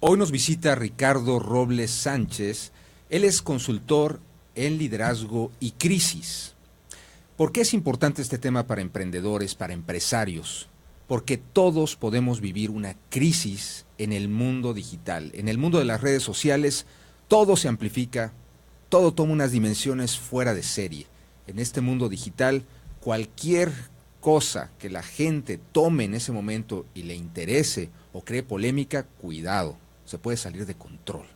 Hoy nos visita Ricardo Robles Sánchez. Él es consultor en liderazgo y crisis. ¿Por qué es importante este tema para emprendedores, para empresarios? Porque todos podemos vivir una crisis en el mundo digital. En el mundo de las redes sociales, todo se amplifica, todo toma unas dimensiones fuera de serie. En este mundo digital, cualquier cosa que la gente tome en ese momento y le interese o cree polémica, cuidado, se puede salir de control.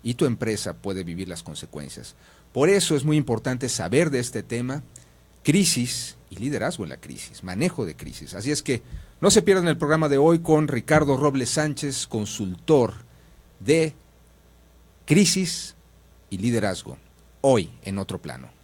Y tu empresa puede vivir las consecuencias. Por eso es muy importante saber de este tema, crisis y liderazgo en la crisis, manejo de crisis. Así es que no se pierdan el programa de hoy con Ricardo Robles Sánchez, consultor de crisis y liderazgo, hoy en Otro Plano.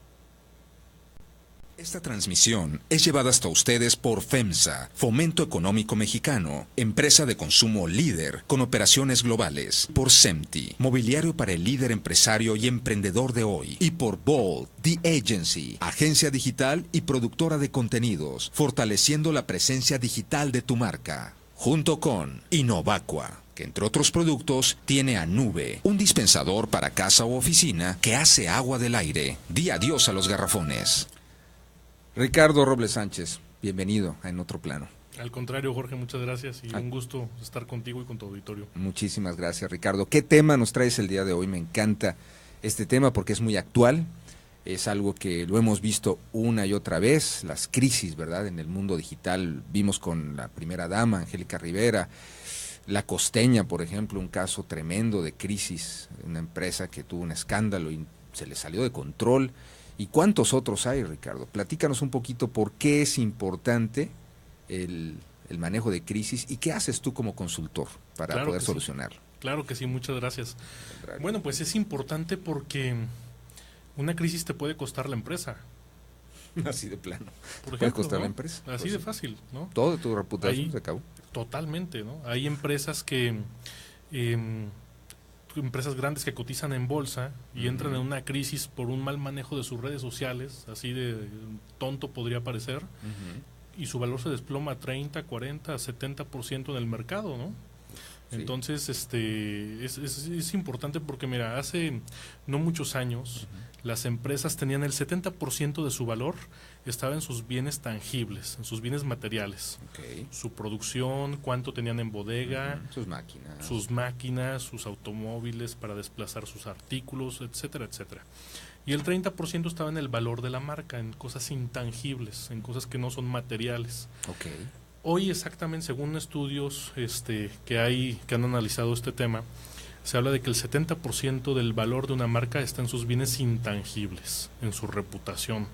Esta transmisión es llevada hasta ustedes por FEMSA, Fomento Económico Mexicano, empresa de consumo líder con operaciones globales, por SEMTI, mobiliario para el líder empresario y emprendedor de hoy, y por Bold, The Agency, agencia digital y productora de contenidos, fortaleciendo la presencia digital de tu marca, junto con Innovacua, que entre otros productos tiene a Nube, un dispensador para casa o oficina que hace agua del aire. Di adiós a los garrafones. Ricardo Robles Sánchez, bienvenido a En Otro Plano. Al contrario, Jorge, muchas gracias y un gusto estar contigo y con tu auditorio. Muchísimas gracias, Ricardo. ¿Qué tema nos traes el día de hoy? Me encanta este tema porque es muy actual, es algo que lo hemos visto una y otra vez, las crisis, ¿verdad? En el mundo digital vimos con la primera dama, Angélica Rivera, La Costeña, por ejemplo, un caso tremendo de crisis, una empresa que tuvo un escándalo y se le salió de control. ¿Y cuántos otros hay, Ricardo? Platícanos un poquito por qué es importante el manejo de crisis y qué haces tú como consultor para poder solucionarlo. Claro que sí, muchas gracias. Bueno, pues es importante porque una crisis te puede costar la empresa. Así de plano. Por ejemplo, ¿puede costar ¿no? la empresa? Así pues de fácil, ¿no? Todo tu reputación se acabó. Totalmente, ¿no? Hay empresas que... empresas grandes que cotizan en bolsa y entran en una crisis por un mal manejo de sus redes sociales, así de tonto podría parecer, y su valor se desploma 30, 40, 70% en el mercado, ¿no? Sí. Entonces, es importante porque, mira, hace no muchos años, las empresas tenían el 70% de su valor, estaba en sus bienes tangibles, en sus bienes materiales. Okay. Su producción, cuánto tenían en bodega, sus máquinas, sus automóviles para desplazar sus artículos, etcétera, etcétera. Y el 30% estaba en el valor de la marca, en cosas intangibles, en cosas que no son materiales. Okay. Hoy exactamente, según estudios que han analizado este tema, se habla de que el 70% del valor de una marca está en sus bienes intangibles, en su reputación,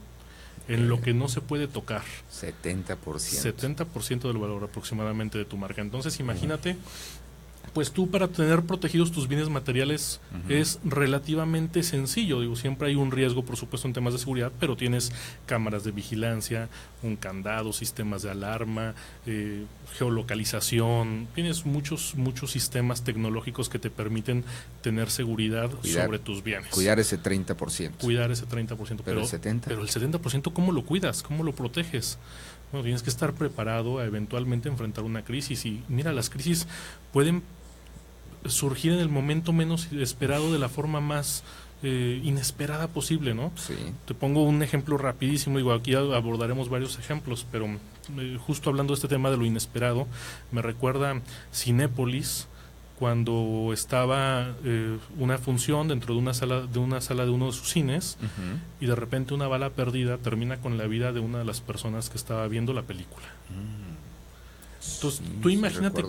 en lo que no se puede tocar. 70%. 70% del valor aproximadamente de tu marca. Entonces, imagínate, pues tú para tener protegidos tus bienes materiales es relativamente sencillo. Digo, siempre hay un riesgo, por supuesto, en temas de seguridad, pero tienes cámaras de vigilancia, un candado, sistemas de alarma, geolocalización, tienes muchos sistemas tecnológicos que te permiten tener seguridad sobre tus bienes. Cuidar ese 30%. Cuidar ese 30%. Pero el 70%. Pero el 70%, ¿cómo lo cuidas? ¿Cómo lo proteges? Bueno, tienes que estar preparado a eventualmente enfrentar una crisis. Y mira, las crisis pueden surgir en el momento menos esperado de la forma más inesperada posible, ¿no? Sí. Te pongo un ejemplo rapidísimo, digo, aquí abordaremos varios ejemplos, pero justo hablando de este tema de lo inesperado, me recuerda Cinépolis, cuando estaba una función dentro de una sala de uno de sus cines, y de repente una bala perdida termina con la vida de una de las personas que estaba viendo la película. Entonces, tú imagínate,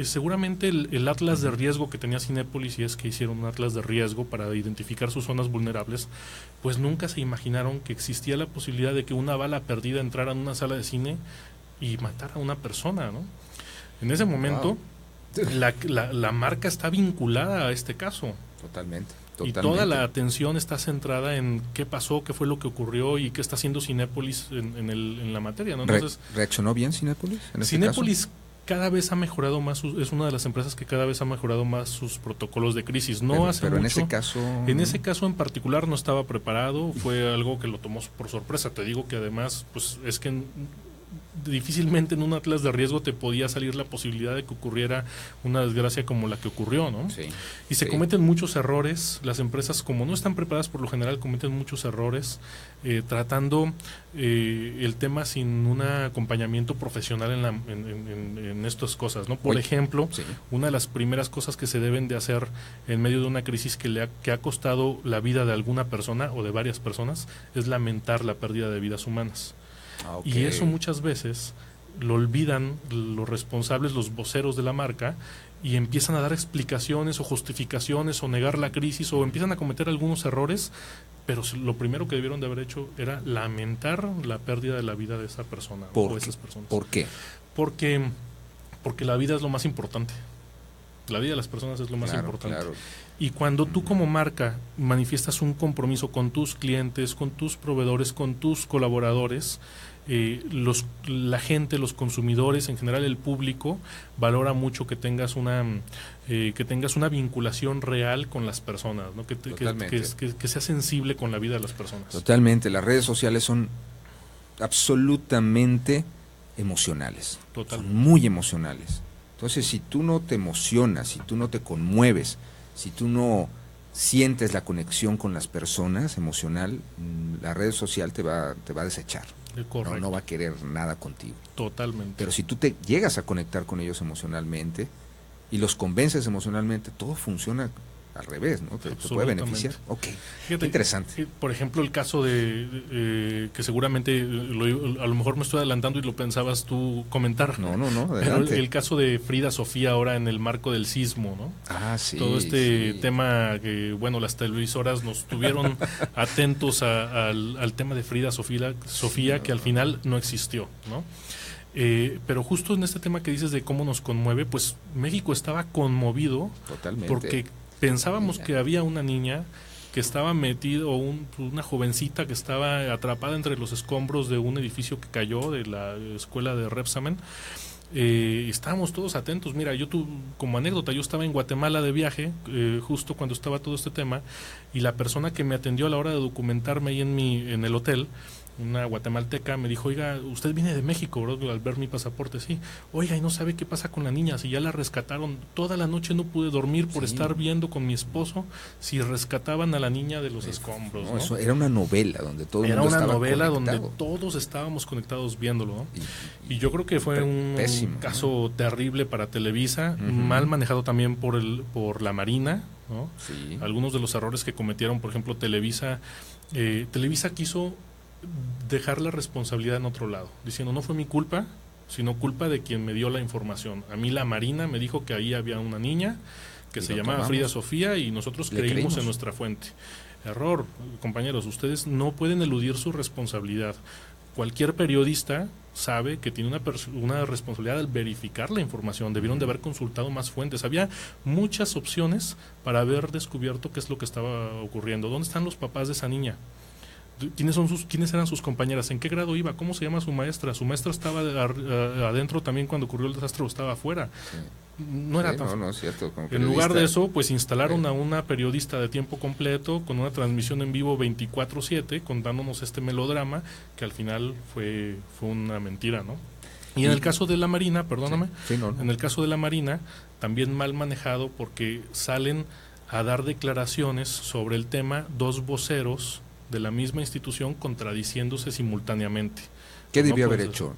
seguramente el atlas de riesgo que tenía Cinépolis, y es que hicieron un atlas de riesgo para identificar sus zonas vulnerables, pues nunca se imaginaron que existía la posibilidad de que una bala perdida entrara en una sala de cine y matara a una persona, ¿no? En ese momento, la marca está vinculada a este caso. Totalmente. Y toda la atención está centrada en qué pasó, qué fue lo que ocurrió y qué está haciendo Cinépolis en la materia, ¿no? Entonces, ¿reaccionó bien Cinépolis en este Cinépolis caso? Cada vez ha mejorado más, es una de las empresas que cada vez ha mejorado más sus protocolos de crisis. Pero en ese caso... En ese caso en particular no estaba preparado, fue algo que lo tomó por sorpresa. Te digo que además, pues es que difícilmente en un atlas de riesgo te podía salir la posibilidad de que ocurriera una desgracia como la que ocurrió, ¿no? Sí, y se cometen muchos errores, las empresas como no están preparadas por lo general cometen muchos errores tratando el tema sin un acompañamiento profesional en estas cosas, ¿no? Por ejemplo, una de las primeras cosas que se deben de hacer en medio de una crisis que ha costado la vida de alguna persona o de varias personas es lamentar la pérdida de vidas humanas. Y eso muchas veces lo olvidan los responsables, los voceros de la marca, y empiezan a dar explicaciones o justificaciones o negar la crisis o empiezan a cometer algunos errores, pero lo primero que debieron de haber hecho era lamentar la pérdida de la vida de esa persona o esas personas. ¿Por qué? Porque la vida es lo más importante. La vida de las personas es lo más importante. Claro. Y cuando tú como marca manifiestas un compromiso con tus clientes, con tus proveedores, con tus colaboradores, la gente, los consumidores, en general el público, valora mucho que tengas una vinculación real con las personas, ¿no? Que sea sensible con la vida de las personas. Totalmente. Las redes sociales son absolutamente emocionales. Son muy emocionales. Entonces, si tú no te emocionas, si tú no te conmueves, si tú no sientes la conexión con las personas emocional, la red social te va a desechar. No va a querer nada contigo. Totalmente. Pero si tú te llegas a conectar con ellos emocionalmente y los convences emocionalmente, todo funciona al revés, ¿no? Te puede beneficiar. Ok, fíjate, interesante. Por ejemplo, el caso de que seguramente a lo mejor me estoy adelantando y lo pensabas tú comentar. No, adelante. Pero el caso de Frida Sofía ahora en el marco del sismo, ¿no? Sí. Todo tema que, bueno, las televisoras nos tuvieron atentos al tema de Frida Sofía, que al final no existió, ¿no? Pero justo en este tema que dices de cómo nos conmueve, pues México estaba conmovido. Totalmente. Porque pensábamos que había una niña que estaba metida, o una jovencita que estaba atrapada entre los escombros de un edificio que cayó de la escuela de Repsamen. Estábamos todos atentos. Mira, como anécdota, yo estaba en Guatemala de viaje justo cuando estaba todo este tema, y la persona que me atendió a la hora de documentarme ahí en el hotel, una guatemalteca, me dijo: oiga, usted viene de México, ¿verdad? Al ver mi pasaporte, sí. Oiga, y no sabe qué pasa con la niña, si ya la rescataron. Toda la noche no pude dormir por estar viendo con mi esposo si rescataban a la niña de los escombros, ¿no? Eso era una novela donde todo el mundo estaba conectado. Era una novela donde todos estábamos conectados viéndolo, ¿no? Y yo creo que fue un caso terrible para Televisa, mal manejado también por la Marina, ¿no? Sí. Algunos de los errores que cometieron, por ejemplo, Televisa quiso dejar la responsabilidad en otro lado, diciendo: no fue mi culpa, sino culpa de quien me dio la información. A mí la Marina me dijo que ahí había una niña que se llamaba Frida Sofía y nosotros creímos en nuestra fuente. Error, compañeros, ustedes no pueden eludir su responsabilidad. Cualquier periodista sabe que tiene una responsabilidad al verificar la información. Debieron de haber consultado más fuentes. Había muchas opciones para haber descubierto qué es lo que estaba ocurriendo. ¿Dónde están los papás de esa niña? ¿Quiénes eran sus compañeras? ¿En qué grado iba? ¿Cómo se llama su maestra? ¿Su maestra estaba adentro también cuando ocurrió el desastre o estaba afuera? Sí. No era tan... No, es cierto. En lugar de eso, pues instalaron a una periodista de tiempo completo con una transmisión en vivo 24/7 contándonos este melodrama que al final fue una mentira, ¿no? Y en el caso de la Marina, perdóname, en el caso de la Marina, también mal manejado porque salen a dar declaraciones sobre el tema dos voceros de la misma institución contradiciéndose simultáneamente. ¿Qué debió haber hecho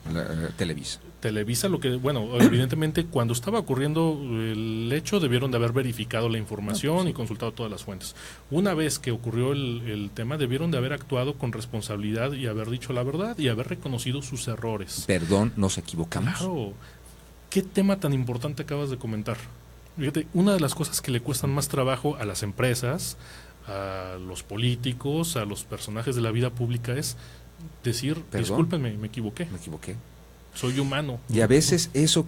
Televisa? Televisa, evidentemente cuando estaba ocurriendo el hecho debieron de haber verificado la información y consultado todas las fuentes. Una vez que ocurrió el tema, debieron de haber actuado con responsabilidad y haber dicho la verdad y haber reconocido sus errores. Perdón, nos equivocamos. Claro. ¿Qué tema tan importante acabas de comentar? Fíjate, una de las cosas que le cuestan más trabajo a las empresas, a los políticos, a los personajes de la vida pública es decir: discúlpenme, me equivoqué. Soy humano. Y a veces eso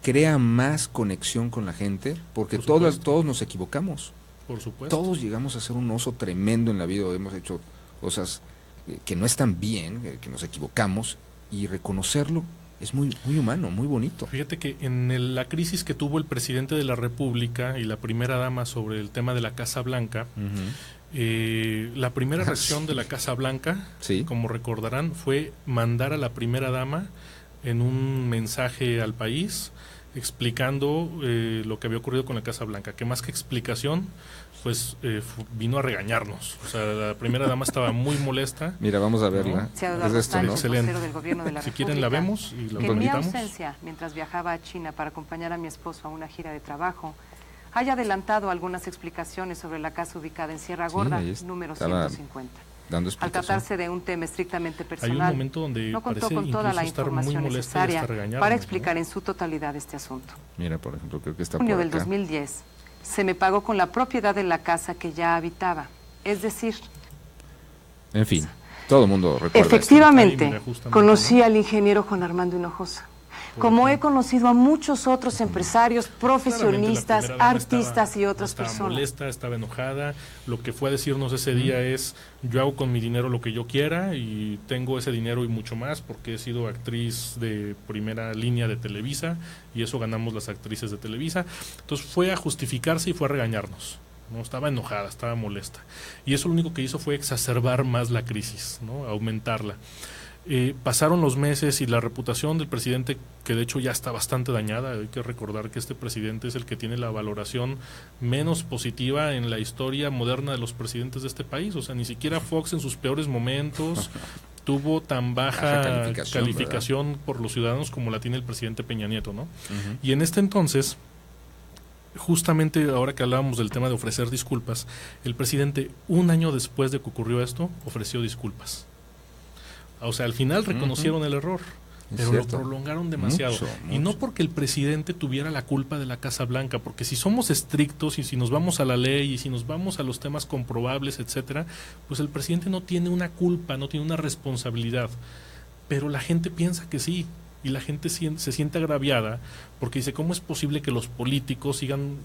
crea más conexión con la gente, porque todos nos equivocamos. Por supuesto. Todos llegamos a ser un oso tremendo en la vida, hemos hecho cosas que no están bien, que nos equivocamos, y reconocerlo es muy humano, muy bonito. Fíjate que en la crisis que tuvo el presidente de la República y la primera dama sobre el tema de la Casa Blanca, la primera reacción de la Casa Blanca, como recordarán, fue mandar a la primera dama en un mensaje al país explicando lo que había ocurrido con la Casa Blanca, que más que explicación, pues vino a regañarnos. O sea, la primera dama estaba muy molesta. Mira, vamos a verla. ¿No? Es esto, ¿no? Excelente. Si quieren la vemos y la en mi tramitamos. ausencia, mientras viajaba a China para acompañar a mi esposo a una gira de trabajo, haya adelantado algunas explicaciones sobre la casa ubicada en Sierra Gorda, número 150. Dando Al tratarse de un tema estrictamente personal, hay un momento donde no contó parece con toda la incluso estar muy información molesta y necesaria hasta regañarnos, para explicar ¿no? en su totalidad este asunto. Mira, por ejemplo, creo que está En junio por del acá. 2010, se me pagó con la propiedad de la casa que ya habitaba. Es decir, En fin, todo el mundo recuerda efectivamente, Ahí, mira, justamente, conocí ¿no? al ingeniero Juan Armando Hinojosa. Como he conocido a muchos otros empresarios, profesionistas, Claramente, la primera dama artistas y otras estaba personas. molesta, estaba enojada. Lo que fue a decirnos ese día es: yo hago con mi dinero lo que yo quiera y tengo ese dinero y mucho más porque he sido actriz de primera línea de Televisa y eso ganamos las actrices de Televisa. Entonces fue a justificarse y fue a regañarnos. No, estaba enojada, estaba molesta. Y eso lo único que hizo fue exacerbar más la crisis, ¿no? Aumentarla. Pasaron los meses y la reputación del presidente, que de hecho ya está bastante dañada. Hay que recordar que este presidente es el que tiene la valoración menos positiva en la historia moderna de los presidentes de este país. O sea, ni siquiera Fox en sus peores momentos tuvo tan baja calificación por los ciudadanos como la tiene el presidente Peña Nieto, ¿no? Y en este entonces, justamente ahora que hablábamos del tema de ofrecer disculpas, el presidente, un año después de que ocurrió esto, ofreció disculpas. O sea, al final reconocieron el error, pero lo prolongaron demasiado. Y no porque el presidente tuviera la culpa de la Casa Blanca, porque si somos estrictos y si nos vamos a la ley y si nos vamos a los temas comprobables, etcétera, pues el presidente no tiene una culpa, no tiene una responsabilidad. Pero la gente piensa que sí, y la gente se siente agraviada porque dice: ¿cómo es posible que los políticos sigan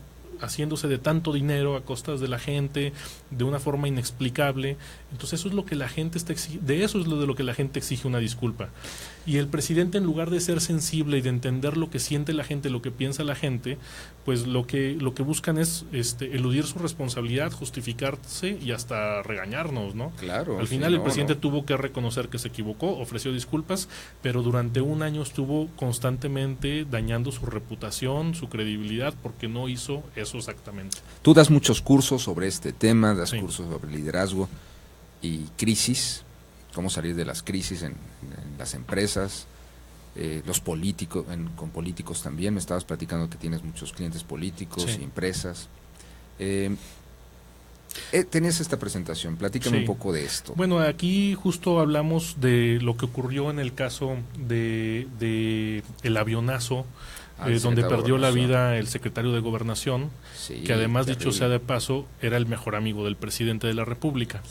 haciéndose de tanto dinero a costas de la gente de una forma inexplicable? Entonces eso es lo que la gente está de eso es lo de lo que la gente exige una disculpa. Y el presidente, en lugar de ser sensible y de entender lo que siente la gente, lo que piensa la gente, pues lo que buscan es eludir su responsabilidad, justificarse y hasta regañarnos, ¿no? Claro. Al final el presidente tuvo que reconocer que se equivocó, ofreció disculpas, pero durante un año estuvo constantemente dañando su reputación, su credibilidad, porque no hizo eso exactamente. Tú das muchos cursos sobre este tema, das cursos sobre liderazgo y crisis, cómo salir de las crisis en las empresas, los políticos, con políticos también. Me estabas platicando que tienes muchos clientes políticos y empresas. Tenías esta presentación, platícame un poco de esto. Bueno, aquí justo hablamos de lo que ocurrió en el caso de el avionazo, donde perdió la vida el secretario de Gobernación, que además, dicho sea de paso, era el mejor amigo del presidente de la República.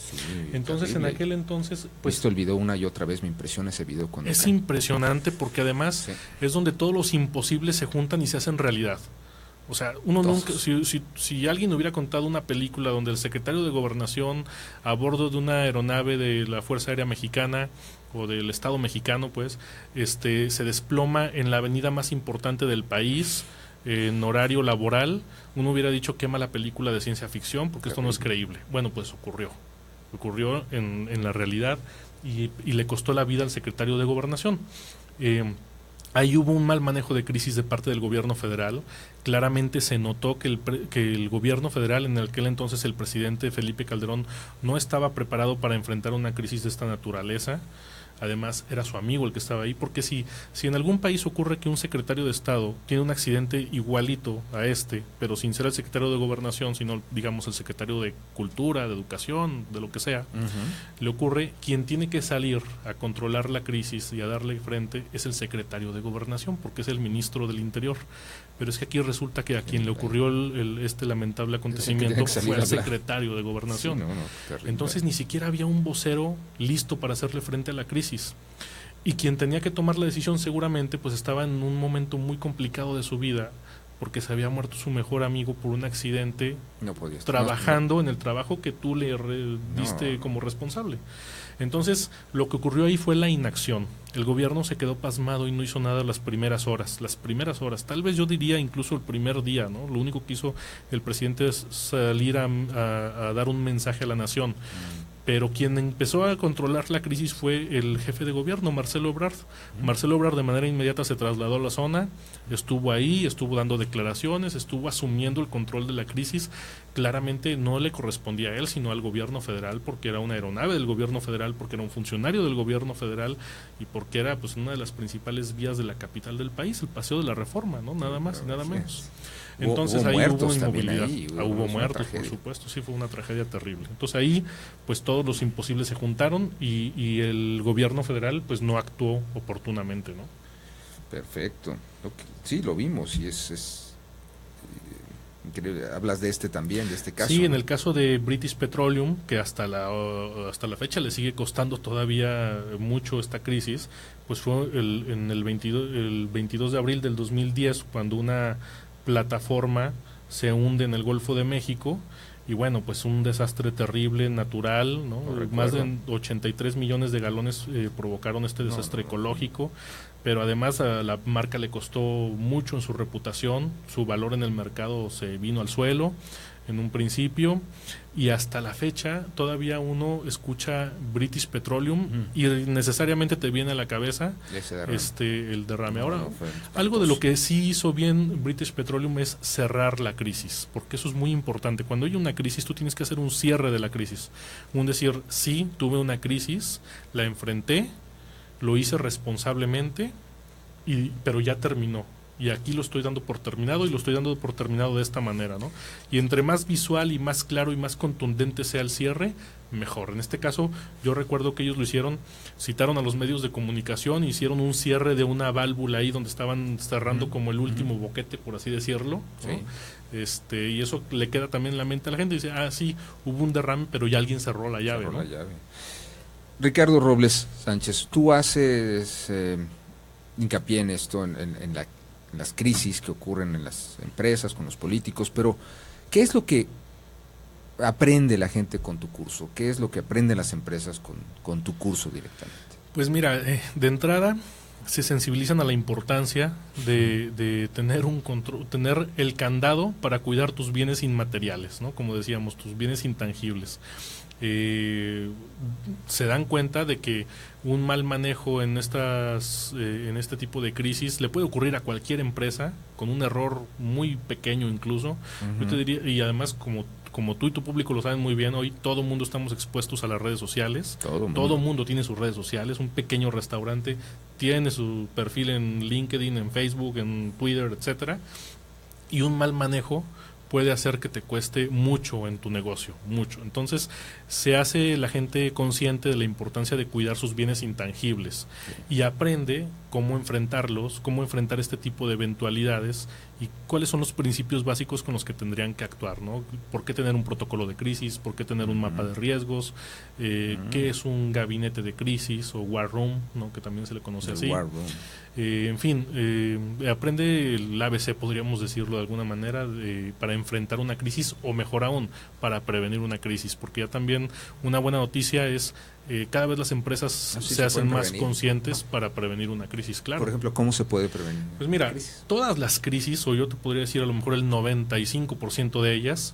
Entonces, en aquel entonces... Pues visto el video una y otra vez, me impresiona ese video. Es impresionante porque además es donde todos los imposibles se juntan y se hacen realidad. O sea, uno nunca, si alguien hubiera contado una película donde el secretario de Gobernación, a bordo de una aeronave de la Fuerza Aérea Mexicana o del Estado mexicano, pues, se desploma en la avenida más importante del país, en horario laboral, uno hubiera dicho: qué mala película de ciencia ficción, porque esto no es creíble. Bueno, pues ocurrió en la realidad y le costó la vida al secretario de Gobernación. Ahí hubo un mal manejo de crisis de parte del gobierno federal. Claramente se notó que el gobierno federal, en aquel entonces el presidente Felipe Calderón, no estaba preparado para enfrentar una crisis de esta naturaleza. Además, era su amigo el que estaba ahí, porque si en algún país ocurre que un secretario de Estado tiene un accidente igualito a pero sin ser el secretario de Gobernación, sino, digamos, el secretario de Cultura, de Educación, de lo que sea, le ocurre, quien tiene que salir a controlar la crisis y a darle frente es el secretario de Gobernación, porque es el ministro del Interior. Pero es que aquí resulta que a quien le ocurrió este lamentable acontecimiento fue al secretario de Gobernación. Entonces ni siquiera había un vocero listo para hacerle frente a la crisis. Y quien tenía que tomar la decisión seguramente pues estaba en un momento muy complicado de su vida, porque se había muerto su mejor amigo por un accidente, trabajando en el trabajo que tú le diste como responsable. Entonces, lo que ocurrió ahí fue la inacción. El gobierno se quedó pasmado y no hizo nada las primeras horas, tal vez yo diría incluso el primer día, ¿no? Lo único que hizo el presidente es salir a dar un mensaje a la nación. Pero quien empezó a controlar la crisis fue el jefe de gobierno, Marcelo Ebrard. Marcelo Ebrard de manera inmediata se trasladó a la zona, estuvo ahí, estuvo dando declaraciones, estuvo asumiendo el control de la crisis. Claramente no le correspondía a él, sino al gobierno federal, porque era una aeronave del gobierno federal, porque era un funcionario del gobierno federal y porque era pues una de las principales vías de la capital del país, el Paseo de la Reforma, ¿no? Nada más y nada menos. Entonces hubo ahí muertos hubo inmovilidad, ahí, hubo muertos, por supuesto, sí, fue una tragedia terrible. Entonces ahí pues todos los imposibles se juntaron y el gobierno federal pues no actuó oportunamente, ¿no? Perfecto. Sí, lo vimos y es increíble. Hablas de este también, de este caso. Sí, en el caso de British Petroleum, que hasta la fecha le sigue costando todavía mucho esta crisis, pues fue el 22 de abril del 2010 cuando una plataforma se hunde en el Golfo de México y bueno, pues un desastre terrible, natural, ¿no? Más de 83 millones de galones provocaron este desastre ecológico, pero además a la marca le costó mucho en su reputación, su valor en el mercado se vino al suelo en un principio y hasta la fecha todavía uno escucha British Petroleum y necesariamente te viene a la cabeza el derrame. Ahora, algo de lo que sí hizo bien British Petroleum es cerrar la crisis, porque eso es muy importante. Cuando hay una crisis tú tienes que hacer un cierre de la crisis, decir, sí, tuve una crisis, la enfrenté, lo hice responsablemente, pero ya terminó. Y aquí lo estoy dando por terminado y lo estoy dando por terminado de esta manera, ¿no? Y entre más visual y más claro y más contundente sea el cierre, mejor. En este caso, yo recuerdo que ellos lo hicieron, citaron a los medios de comunicación, hicieron un cierre de una válvula ahí donde estaban cerrando como el último boquete, por así decirlo, ¿no? Sí. Y eso le queda también en la mente a la gente. Dice, sí, hubo un derrame, pero ya alguien cerró la llave, ¿no? Ricardo Robles Sánchez, tú haces hincapié en esto, en las crisis que ocurren en las empresas, con los políticos, pero ¿qué es lo que aprende la gente con tu curso? ¿Qué es lo que aprenden las empresas con tu curso directamente? Pues mira, de entrada se sensibilizan a la importancia de tener un control, tener el candado para cuidar tus bienes inmateriales, ¿no? Como decíamos, tus bienes intangibles. Se dan cuenta de que un mal manejo en este tipo de crisis le puede ocurrir a cualquier empresa con un error muy pequeño incluso. Yo te diría, y además como tú y tu público lo saben muy bien, hoy todo el mundo estamos expuestos a las redes sociales, todo mundo tiene sus redes sociales, un pequeño restaurante tiene su perfil en LinkedIn, en Facebook, en Twitter, etcétera, y un mal manejo puede hacer que te cueste mucho en tu negocio, mucho. Entonces, se hace la gente consciente de la importancia de cuidar sus bienes intangibles y aprende cómo enfrentarlos, cómo enfrentar este tipo de eventualidades y cuáles son los principios básicos con los que tendrían que actuar, ¿no? ¿Por qué tener un protocolo de crisis? ¿Por qué tener un mapa de riesgos? ¿Qué es un gabinete de crisis o war room, ¿no? Que también se le conoce así? En fin, aprende el ABC, podríamos decirlo de alguna manera, para enfrentar una crisis o mejor aún, para prevenir una crisis, porque ya también una buena noticia es cada vez las empresas se hacen más conscientes para prevenir una crisis, claro. Por ejemplo, ¿cómo se puede prevenir? Pues mira, todas las crisis, o yo te podría decir a lo mejor el 95% de ellas,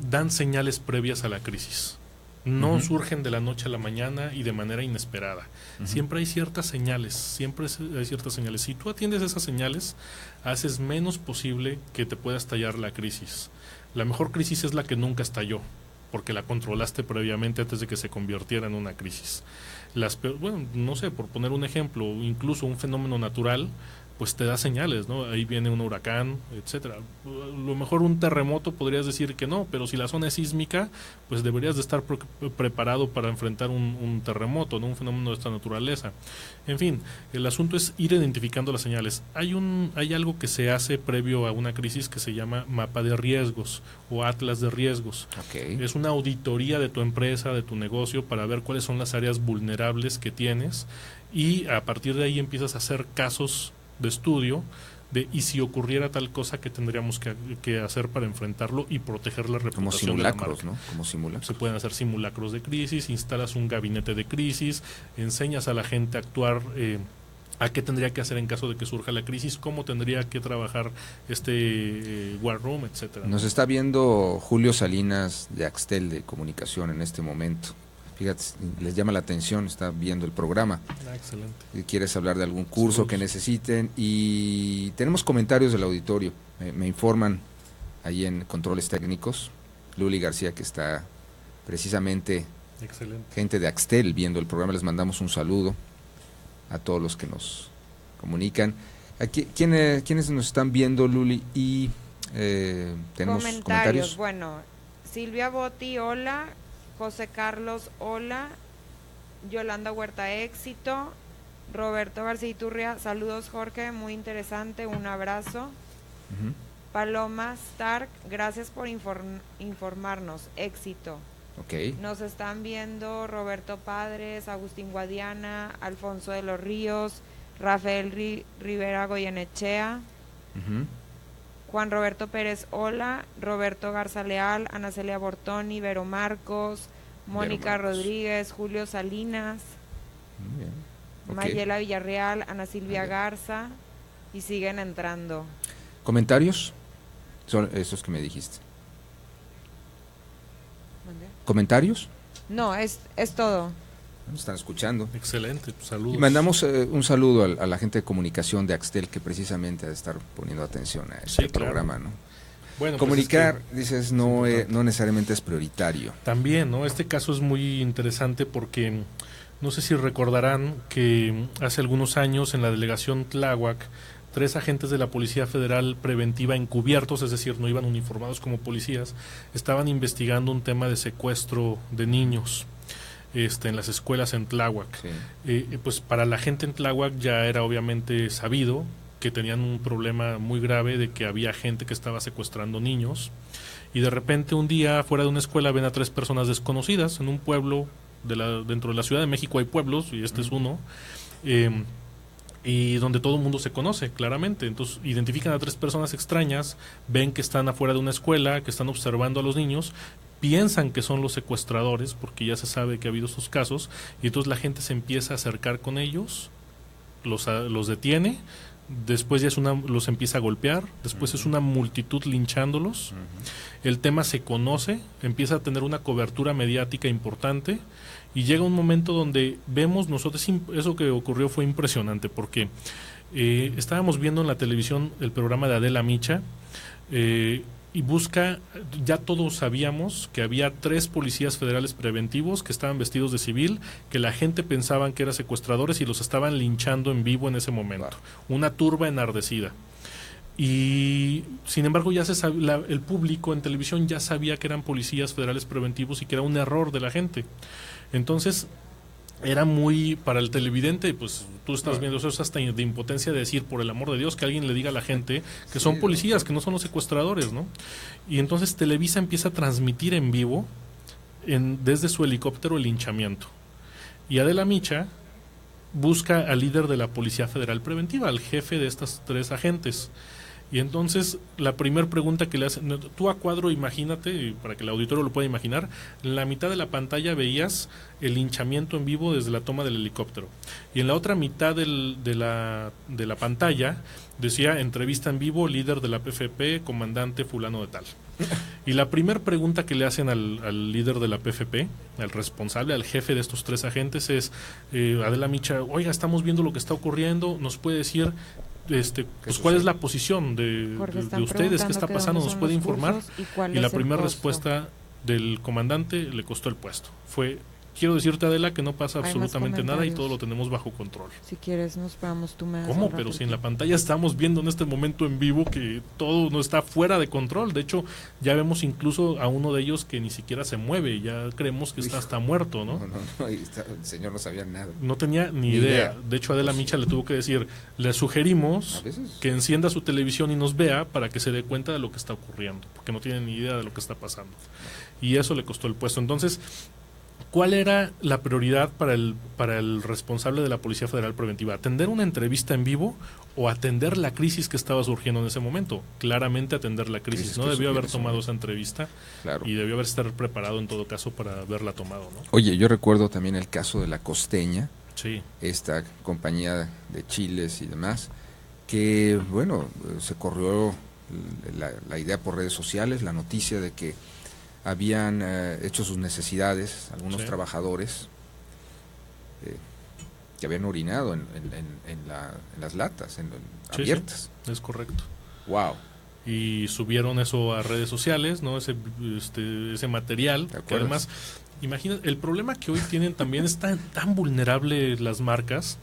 dan señales previas a la crisis. No surgen de la noche a la mañana y de manera inesperada. Siempre hay ciertas señales, Si tú atiendes esas señales, haces menos posible que te pueda estallar la crisis. La mejor crisis es la que nunca estalló, porque la controlaste previamente antes de que se convirtiera en una crisis. No sé, por poner un ejemplo, incluso un fenómeno natural, pues te da señales, ¿no? Ahí viene un huracán, etcétera. A lo mejor un terremoto podrías decir que no, pero si la zona es sísmica, pues deberías de estar preparado para enfrentar un terremoto, ¿no? Un fenómeno de esta naturaleza. En fin, el asunto es ir identificando las señales. Hay algo que se hace previo a una crisis que se llama mapa de riesgos o atlas de riesgos. Okay. Es una auditoría de tu empresa, de tu negocio, para ver cuáles son las áreas vulnerables que tienes y a partir de ahí empiezas a hacer casos de estudio y si ocurriera tal cosa que tendríamos que hacer para enfrentarlo y proteger la reputación. Como simulacros, de la marca, ¿no? Como simulacros. Se pueden hacer simulacros de crisis, instalas un gabinete de crisis, enseñas a la gente a actuar, a qué tendría que hacer en caso de que surja la crisis, cómo tendría que trabajar war room, etcétera. Nos está viendo Julio Salinas de Axtel de Comunicación en este momento. Fíjate, les llama la atención, está viendo el programa. Excelente. ¿Quieres hablar de algún curso que necesiten? Y tenemos comentarios del auditorio. Me informan ahí en Controles Técnicos, Luli García, que está precisamente gente de Axtel viendo el programa. Les mandamos un saludo a todos los que nos comunican. Aquí, ¿quiénes nos están viendo, Luli? Y tenemos comentarios. Bueno, Silvia Botti, hola. José Carlos, hola. Yolanda Huerta, éxito. Roberto García Iturria, saludos Jorge, muy interesante, un abrazo. Paloma Stark, gracias por informarnos, éxito. Okay. Nos están viendo Roberto Padres, Agustín Guadiana, Alfonso de los Ríos, Rafael Rivera Goyenechea, Juan Roberto Pérez, hola, Roberto Garza Leal, Ana Celia Bortoni, Vero Marcos, Mónica Rodríguez, Julio Salinas, Mayela Villarreal, Ana Silvia Garza, y siguen entrando. ¿Comentarios? Son esos que me dijiste. ¿Comentarios? No, es todo. Nos están escuchando. Excelente, saludos. Y mandamos un saludo a la gente de comunicación de Axtel, que precisamente ha de estar poniendo atención a este programa, ¿no? Bueno, comunicar, pues dices, no necesariamente es prioritario. También, ¿no? Este caso es muy interesante porque no sé si recordarán que hace algunos años en la delegación Tláhuac, 3 agentes de la Policía Federal Preventiva encubiertos, es decir, no iban uniformados como policías, estaban investigando un tema de secuestro de niños en las escuelas en Tláhuac. Sí. Pues para la gente en Tláhuac ya era obviamente sabido que tenían un problema muy grave de que había gente que estaba secuestrando niños, y de repente un día fuera de una escuela ven a 3 personas desconocidas en un pueblo dentro de la Ciudad de México. Hay pueblos y este es uno, y donde todo el mundo se conoce claramente. Entonces identifican a 3 personas extrañas, ven que están afuera de una escuela, que están observando a los niños, piensan que son los secuestradores porque ya se sabe que ha habido estos casos, y entonces la gente se empieza a acercar con ellos, los detiene, después ya los empieza a golpear, después es una multitud linchándolos. El tema se conoce, empieza a tener una cobertura mediática importante, y llega un momento donde vemos nosotros, eso que ocurrió fue impresionante, porque estábamos viendo en la televisión el programa de Adela Micha, y ya todos sabíamos que había 3 policías federales preventivos que estaban vestidos de civil, que la gente pensaban que eran secuestradores y los estaban linchando en vivo en ese momento. Una turba enardecida. Y sin embargo ya el público en televisión ya sabía que eran policías federales preventivos y que era un error de la gente. Entonces era muy, para el televidente, pues tú estás viendo eso, es hasta de impotencia de decir, por el amor de Dios, que alguien le diga a la gente que son policías, que no son los secuestradores, ¿no? Y entonces Televisa empieza a transmitir en vivo desde su helicóptero el linchamiento. Y Adela Micha busca al líder de la Policía Federal Preventiva, al jefe de estas 3 agentes. Y entonces la primera pregunta que le hacen, tú a cuadro imagínate, para que el auditorio lo pueda imaginar, en la mitad de la pantalla veías el linchamiento en vivo desde la toma del helicóptero, y en la otra mitad de la pantalla decía entrevista en vivo, líder de la PFP, comandante fulano de tal. Y la primera pregunta que le hacen al líder de la PFP, al responsable, al jefe de estos 3 agentes es, Adela Micha, oiga, estamos viendo lo que está ocurriendo, ¿nos puede decir pues cuál es la posición de ustedes, qué está pasando, nos puede informar? Y la primera respuesta del comandante le costó el puesto. Fue, quiero decirte, Adela, que no pasa absolutamente nada y todo lo tenemos bajo control. Si quieres nos esperamos, tú me das. ¿Cómo? Pero si en la pantalla estamos viendo en este momento en vivo que todo no está fuera de control. De hecho, ya vemos incluso a uno de ellos que ni siquiera se mueve, ya creemos que está hasta muerto, ¿no? No, el señor no sabía nada. No tenía ni idea. De hecho, Adela Micha le tuvo que decir, le sugerimos que encienda su televisión y nos vea para que se dé cuenta de lo que está ocurriendo, porque no tiene ni idea de lo que está pasando. Y eso le costó el puesto. Entonces, ¿cuál era la prioridad para el responsable de la Policía Federal Preventiva? ¿Atender una entrevista en vivo o atender la crisis que estaba surgiendo en ese momento? Claramente atender la crisis. No debió haber tomado esa entrevista, y debió haber estar preparado en todo caso para haberla tomado, ¿no? Oye, yo recuerdo también el caso de La Costeña, sí, esta compañía de chiles y demás, que bueno, se corrió la idea por redes sociales, la noticia de que habían hecho sus necesidades, algunos trabajadores que habían orinado en las latas abiertas. Sí, es correcto. Wow. Y subieron eso a redes sociales, ¿no? Ese material, que además, imagínate, el problema que hoy tienen también es tan vulnerable las marcas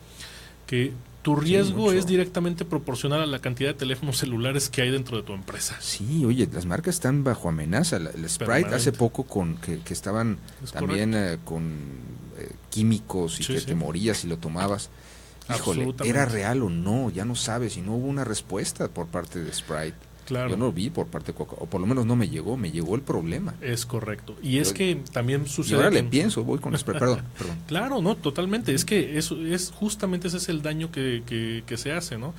que tu riesgo es directamente proporcional a la cantidad de teléfonos celulares que hay dentro de tu empresa. Sí, oye, las marcas están bajo amenaza. El Sprite hace poco que estaban también con químicos y que te morías si lo tomabas. Híjole, ¿era real o no? Ya no sabes, y no hubo una respuesta por parte de Sprite. Claro. Yo no lo vi por parte de Coca, o por lo menos no me llegó el problema. Es correcto. Y es que también sucede... Y ahora le pienso, voy con Sprite, perdón. Claro, no, totalmente. Es que eso es justamente ese es el daño que se hace, ¿no?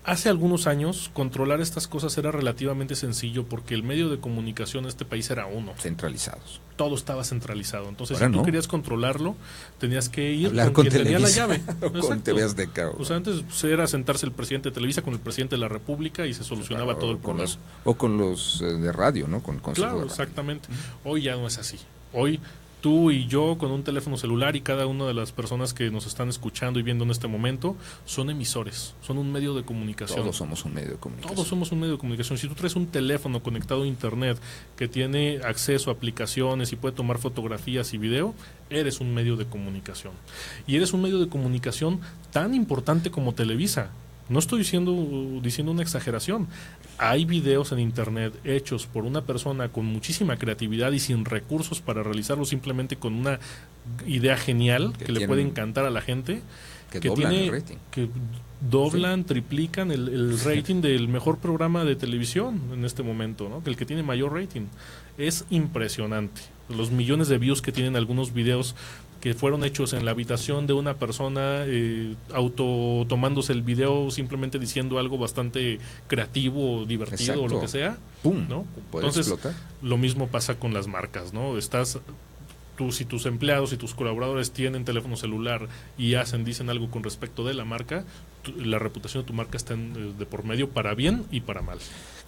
Hace algunos años, controlar estas cosas era relativamente sencillo porque el medio de comunicación en este país era uno. Centralizados. Todo estaba centralizado. Entonces, ahora si tú querías controlarlo, tenías que ir hablar con quien tenía la llave. Con TV Azteca. O sea, antes era sentarse el presidente de Televisa con el presidente de la República y se solucionaba todo el problema. O con los de radio, ¿no? Claro, exactamente. Hoy ya no es así. Hoy tú y yo con un teléfono celular y cada una de las personas que nos están escuchando y viendo en este momento son emisores, son un medio de comunicación. Todos somos un medio de comunicación. Todos somos un medio de comunicación. Si tú traes un teléfono conectado a internet que tiene acceso a aplicaciones y puede tomar fotografías y video, eres un medio de comunicación. Y eres un medio de comunicación tan importante como Televisa. No estoy diciendo una exageración. Hay videos en internet hechos por una persona con muchísima creatividad y sin recursos para realizarlo, simplemente con una idea genial que le puede encantar a la gente, que doblan el rating. Que doblan, triplican el rating del mejor programa de televisión en este momento, ¿no? El que tiene mayor rating. Es impresionante. Los millones de views que tienen algunos videos que fueron hechos en la habitación de una persona tomándose el video, simplemente diciendo algo bastante creativo o divertido. Exacto. O lo que sea. ¡Pum! ¿No? Puede Entonces, explotar. Lo mismo pasa con las marcas, ¿no? Si tus empleados y tus colaboradores tienen teléfono celular y dicen algo con respecto de la marca, la reputación de tu marca está de por medio para bien y para mal.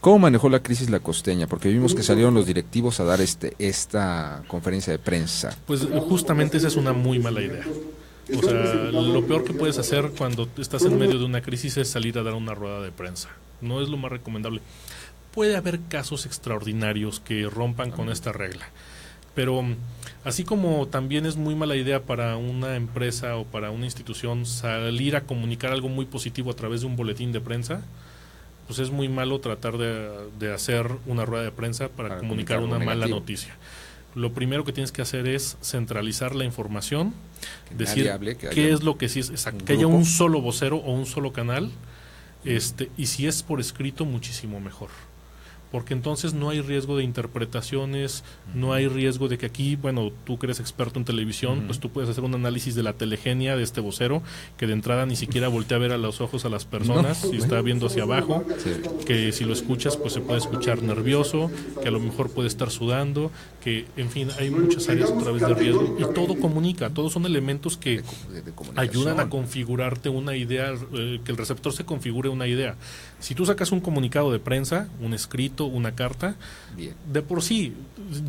¿Cómo manejó la crisis la Costeña? Porque vimos que salieron los directivos a dar esta conferencia de prensa. Pues justamente esa es una muy mala idea. O sea, lo peor que puedes hacer cuando estás en medio de una crisis es salir a dar una rueda de prensa. No es lo más recomendable. Puede haber casos extraordinarios que rompan con esta regla. Pero así como también es muy mala idea para una empresa o para una institución salir a comunicar algo muy positivo a través de un boletín de prensa, pues es muy malo tratar de hacer una rueda de prensa para comunicar una mala noticia. Lo primero que tienes que hacer es centralizar la información, decir qué es lo que sí es, que haya un solo vocero o un solo canal, y si es por escrito, muchísimo mejor. Porque entonces no hay riesgo de interpretaciones, no hay riesgo de que aquí, bueno, tú que eres experto en televisión, pues tú puedes hacer un análisis de la telegenia de este vocero, que de entrada ni siquiera voltea a ver a los ojos a las personas, y está viendo hacia abajo, que si lo escuchas, pues se puede escuchar nervioso, que a lo mejor puede estar sudando, que en fin, hay muchas áreas a través de riesgo, y todo comunica, todos son elementos que ayudan a configurarte una idea, que el receptor se configure una idea. Si tú sacas un comunicado de prensa, un escrito, una carta, bien, de por sí,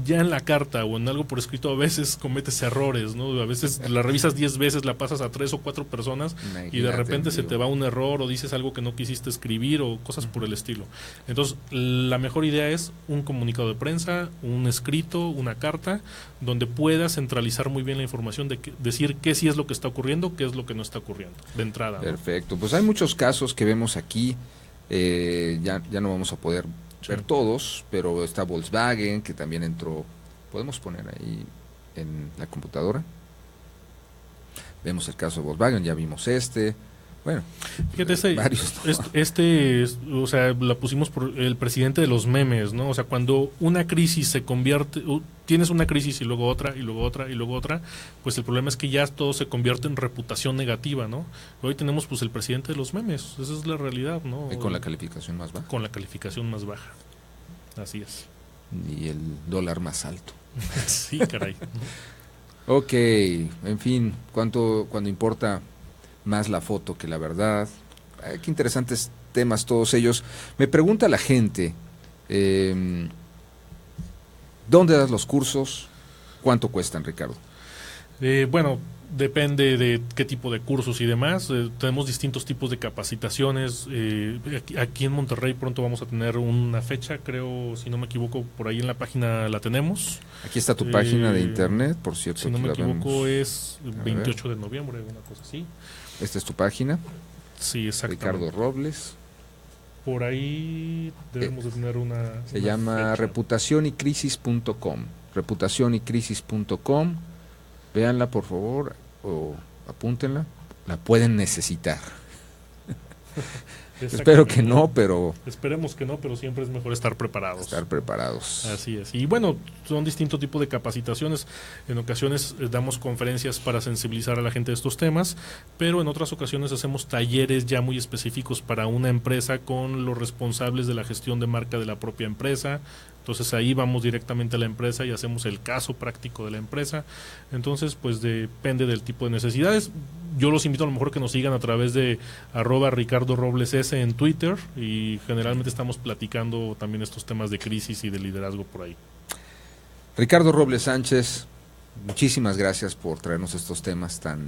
ya en la carta o en algo por escrito a veces cometes errores, ¿no? A veces la revisas 10 veces, la pasas a 3 o 4 personas y de repente se te va un error o dices algo que no quisiste escribir o cosas por el estilo. Entonces, la mejor idea es un comunicado de prensa, un escrito, una carta, donde puedas centralizar muy bien la información, decir qué sí es lo que está ocurriendo, qué es lo que no está ocurriendo, de entrada, ¿no? Perfecto, pues hay muchos casos que vemos aquí, ya no vamos a poder ver todos, pero está Volkswagen, que también entró. Podemos poner ahí en la computadora. Vemos el caso de Volkswagen, ya vimos bueno, fíjate, varios, ¿no? O sea, la pusimos por el presidente de los memes, ¿no? O sea, cuando una crisis se convierte, tienes una crisis y luego otra, y luego otra, y luego otra, pues el problema es que ya todo se convierte en reputación negativa, ¿no? Hoy tenemos pues el presidente de los memes, esa es la realidad, ¿no? Y con la calificación más baja. Con la calificación más baja, así es. Y el dólar más alto. Sí, caray. Ok, en fin, cuando importa más la foto que la verdad. Qué interesantes temas todos ellos. Me pregunta la gente, ¿Dónde das los cursos? ¿Cuánto cuestan, Ricardo? Bueno, depende de qué tipo de cursos y demás. Tenemos distintos tipos de capacitaciones. Aquí en Monterrey pronto vamos a tener una fecha, creo, si no me equivoco, por ahí en la página la tenemos. Aquí está tu página de internet, por cierto. Si no me equivoco vemos. Es 28 de noviembre, una cosa así. Esta es tu página. Sí, exactamente. Ricardo Robles. Por ahí debemos de tener una... Se llama reputacionycrisis.com. Reputacionycrisis.com. Véanla, por favor, o apúntenla. La pueden necesitar. Espero que no, pero... Esperemos que no, pero siempre es mejor estar preparados. Estar preparados. Así es. Y bueno, son distintos tipos de capacitaciones. En ocasiones damos conferencias para sensibilizar a la gente de estos temas, pero en otras ocasiones hacemos talleres ya muy específicos para una empresa con los responsables de la gestión de marca de la propia empresa. Entonces ahí vamos directamente a la empresa y hacemos el caso práctico de la empresa. Entonces pues depende del tipo de necesidades. Yo los invito a lo mejor que nos sigan a través de @RicardoRoblesS en Twitter, y generalmente estamos platicando también estos temas de crisis y de liderazgo por ahí. Ricardo Robles Sánchez, muchísimas gracias por traernos estos temas tan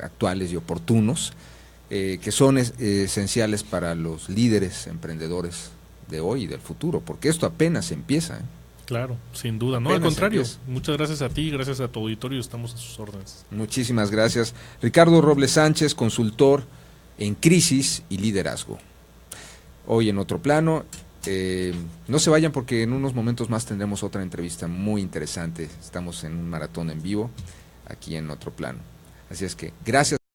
actuales y oportunos, que son esenciales para los líderes emprendedores de hoy y del futuro, porque esto apenas empieza. Claro, sin duda. No, al contrario, muchas gracias a ti, gracias a tu auditorio, estamos a sus órdenes. Muchísimas gracias. Ricardo Robles Sánchez, consultor en crisis y liderazgo. Hoy en Otro Plano, no se vayan porque en unos momentos más tendremos otra entrevista muy interesante. Estamos en un maratón en vivo aquí en Otro Plano. Así es que gracias.